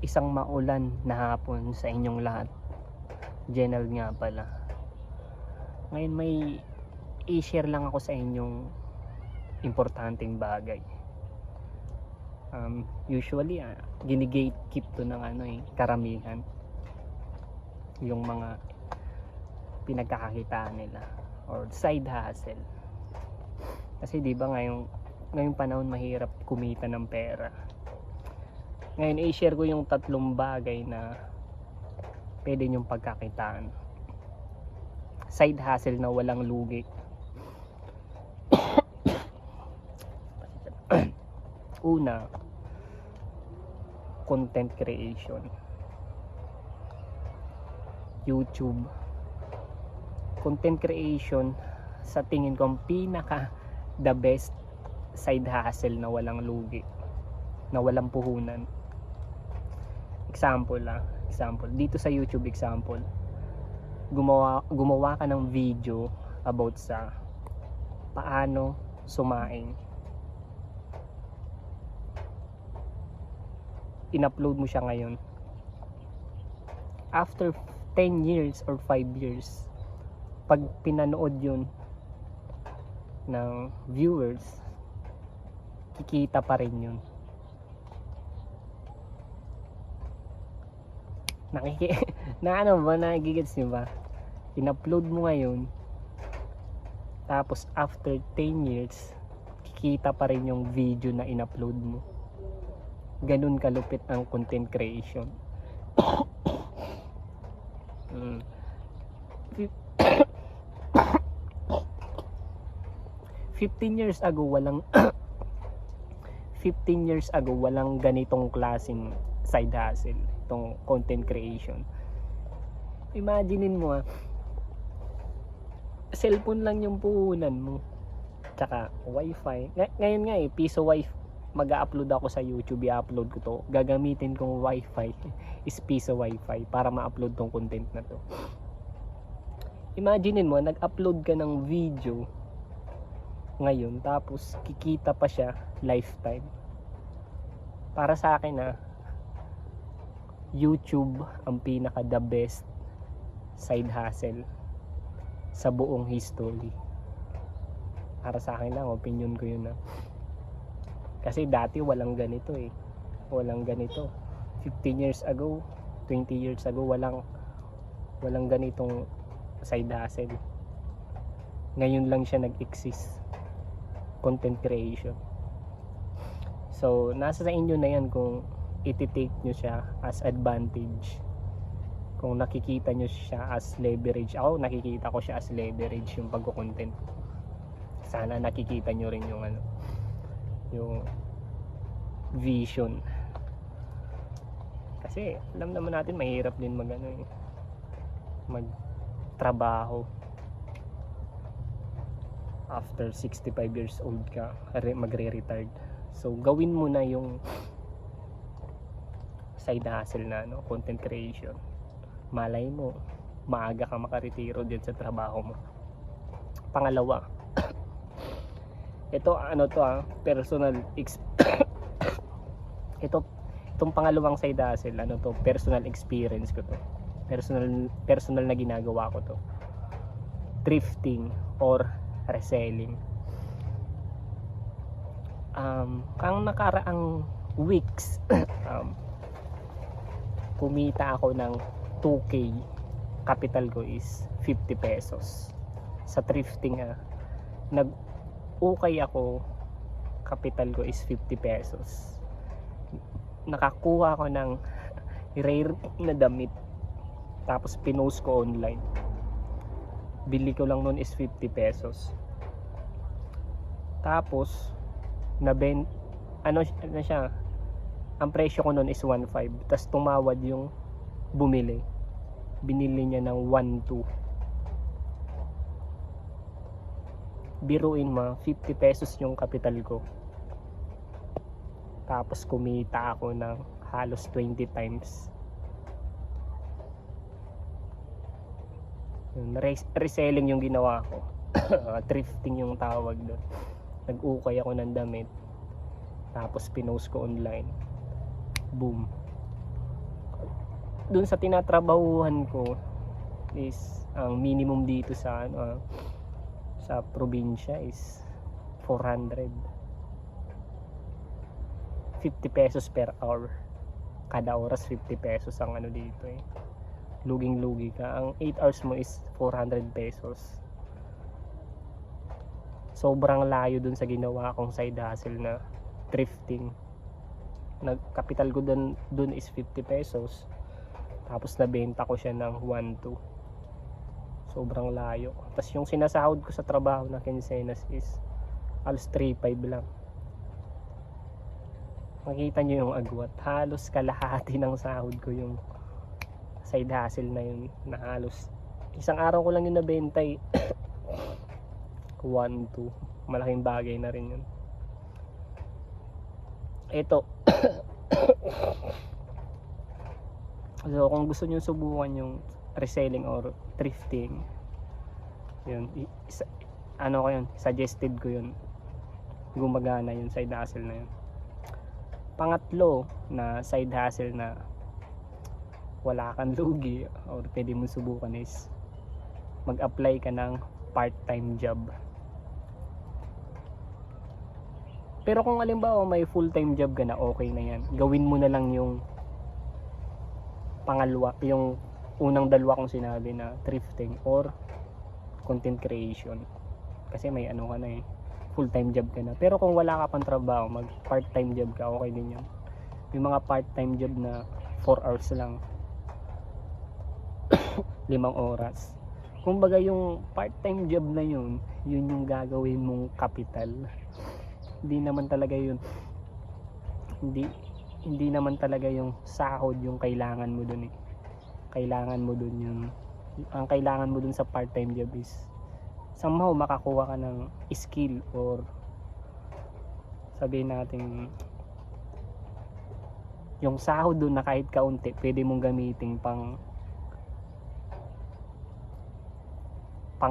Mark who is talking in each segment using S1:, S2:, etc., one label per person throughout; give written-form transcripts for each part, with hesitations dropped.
S1: Isang maulan na hapon sa inyong lahat. Jenald nga pala. Ngayon may i-share lang ako sa inyong importanteng bagay. Usually gini-gatekeep to ng karamihan. Yung mga pinagkakakitaan nila or side hustle. Kasi 'di ba ngayong panahon mahirap kumita ng pera. Ngayon i-share ko yung 3 bagay na pwede nyong pagkakitaan. Side hustle na walang lugi. Una, content creation. YouTube. Content creation sa tingin ko ang pinaka the best side hustle na walang lugi, na walang puhunan. Example dito sa YouTube, gumawa ka ng video about sa paano sumaing. In-upload mo siya ngayon. After 10 years or 5 years, pag pinanood yun ng viewers, kikita pa rin yun. Nagigets nyo ba? In-upload mo ngayon, tapos after 10 years, kikita pa rin yung video na in-upload mo. Ganun kalupit ang content creation. 15 years ago walang ganitong klaseng side hustle, itong content creation. Imaginein mo cellphone lang yung puhunan mo, tsaka wifi. Ngayon nga piso wifi, mag-upload ako sa YouTube, i-upload ko to, gagamitin kong wifi is piso wifi para ma-upload tong content na to. Imaginein mo, nag-upload ka ng video ngayon, tapos kikita pa siya lifetime. Para sa akin YouTube ang pinaka the best side hustle sa buong history. Para sa akin lang, opinion ko yun kasi dati walang ganito 15 years ago, 20 years ago, walang ganitong side hustle. Ngayon lang siya nag-exist, content creation. So nasa sa inyo na yan kung iti-take nyo siya as advantage, kung nakikita nyo siya as leverage. Ako nakikita ko siya as leverage, yung pagko-content. Sana nakikita nyo rin yung vision. Kasi alam naman natin mahirap din magtrabaho after 65 years old ka, magre-retired. So gawin mo na yung side hustle na content creation. Malay mo maaga ka makaretiro din sa trabaho mo. Pangalawa, ito personal itong pangalawang side hustle, personal experience ko to. Personal na ginagawa ko to. Thrifting or reselling. Kang nakaraang weeks kumita ako ng 2K. Capital ko is 50 pesos. Sa thrifting nag-ukay ako, capital ko is 50 pesos. Nakakuha ako ng rare na damit, tapos pinost ko online. Bili ko lang noon is 50 pesos. Tapos siya, ang presyo ko noon is 1.5. Tapos tumawad yung bumili, binili niya ng 1.2. Biruin mo, 50 pesos yung capital ko, tapos kumita ako ng halos 20 times. Reselling yung ginawa ko. Thrifting yung tawag doon. Nag-ukay ako ng damit, tapos pinost ko online. Boom, dun sa tinatrabahuhan ko is ang minimum dito sa sa probinsya is 400, 50 pesos per hour. Kada oras 50 pesos ang ano dito eh. Luging-lugi ka. Ang 8 hours mo is 400 pesos. Sobrang layo dun sa ginawa kong side hustle na thrifting. Nagkapital ko dun is 50 pesos. Tapos nabenta ko siya ng 1.2. Sobrang layo. Tapos yung sinasahod ko sa trabaho na kinsenas is halos 3.5 lang. Makita nyo yung agwat. Halos kalahati ng sahod ko yung side hustle na yun. Na halos isang araw ko lang yung nabenta eh. 1.2. Malaking bagay na rin yun. Ito. So kung gusto nyo subukan yung reselling or thrifting, yun, ano ko yun, suggested ko yun, gumagana yung side hustle na yun. Pangatlo na side hustle na wala kang lugi or pwede mo subukan is mag-apply ka ng part-time job. Pero kung halimbawa may full-time job ka na, okay na yan. Gawin mo na lang yung pangalawa, yung unang dalawa kong sinabi na thrifting or content creation. Kasi may ano ka na eh, full-time job ka na. Pero kung wala ka pang trabaho, mag part-time job ka, okay din yan. Yung mga part-time job na 4 hours lang, 5 oras. Kumbaga yung part-time job na yun yung gagawin mong capital. Hindi naman talaga yun, hindi naman talaga yung sahod yung kailangan mo dun eh. Kailangan mo dun yung, ang kailangan mo dun sa part-time job is somehow makakuha ka ng skill or sabihin natin yung sahod dun na kahit kaunti pwede mong gamitin pang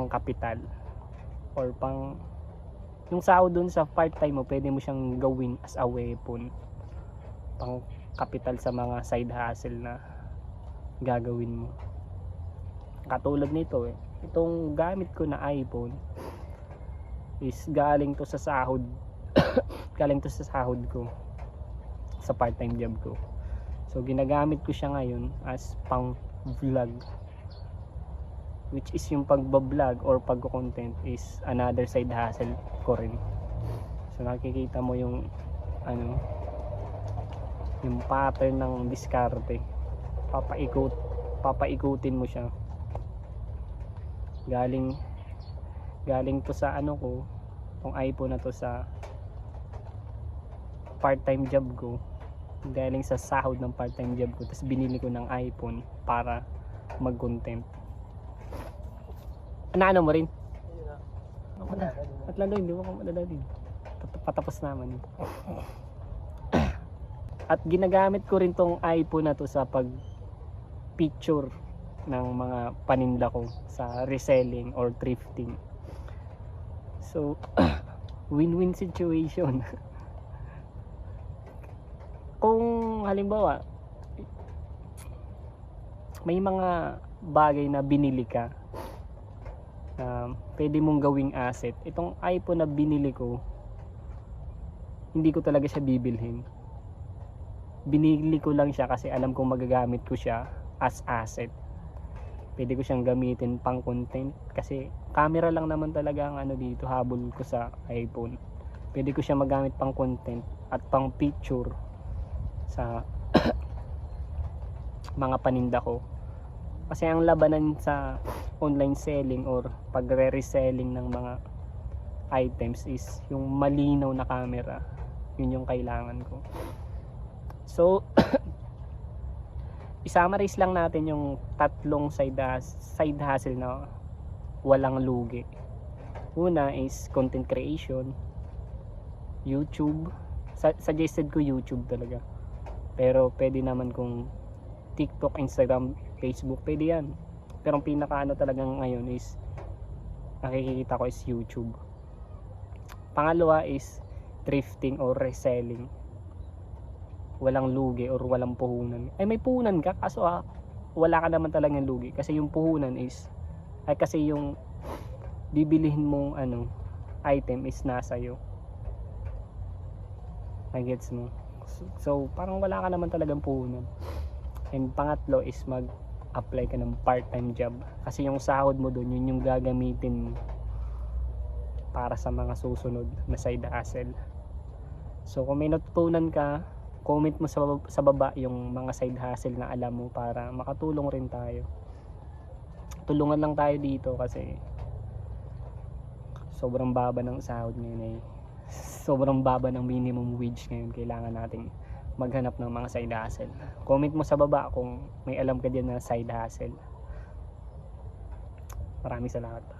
S1: kapital or pang yung sahod dun sa part-time mo pwede mo siyang gawin as a weapon pang kapital sa mga side hustle na gagawin mo. Katulad nito eh, itong gamit ko na iPhone is galing to sa sahod galing to sa sahod ko sa part-time job ko. So ginagamit ko siya ngayon as pang vlog, which is yung pagbablog or pagko-content is another side hustle ko rin. So nakikita mo yung ano, yung pattern ng diskarte. Papaikutin mo siya. Galing to sa ano ko, tong iPhone na to sa part-time job ko. Galing sa sahod ng part-time job ko, tapos binili ko ng iPhone para mag-content. Ano mo rin? At lalo hindi mo ko madadalhin. Patapos naman. At ginagamit ko rin tong iPhone na to sa pag picture ng mga paninda ko sa reselling or thrifting. So win-win situation. Kung halimbawa may mga bagay na binili ka, pwede mong gawing asset. Itong iPhone na binili ko, hindi ko talaga siya bibilhin. Binili ko lang siya kasi alam kong magagamit ko siya as asset. Pwede ko siyang gamitin pang content kasi camera lang naman talaga ang ano dito, habol ko sa iPhone. Pwede ko siya magamit pang content at pang picture sa mga paninda ko. Kasi ang labanan sa online selling or pagre-reselling ng mga items is yung malinaw na camera. Yun yung kailangan ko. So i-summarize lang natin yung tatlong side hustle na walang lugi. Una is content creation, YouTube. Suggested ko YouTube talaga. Pero pwede naman kung TikTok, Instagram, Facebook, pwede yan. Pero ang pinakaano talaga ngayon is nakikita ko is YouTube. Pangalawa is thrifting or reselling. Walang lugi or walang puhunan. Ay may puhunan ka kaso wala ka naman talagang lugi kasi yung puhunan is ay kasi yung bibilihin mong item is nasa iyo. I gets mo. So parang wala ka naman talagang puhunan. And pangatlo is mag-apply ka ng part-time job kasi yung sahod mo doon yun yung gagamitin mo para sa mga susunod na side hustle. So kung may natutunan ka, comment mo sa baba yung mga side hustle na alam mo para makatulong rin tayo. Tulungan lang tayo dito kasi sobrang baba ng sahod ngayon sobrang baba ng minimum wage ngayon. Kailangan nating maghanap ng mga side hustle. Comment mo sa baba kung may alam ka dyan na side hustle. Maraming salamat.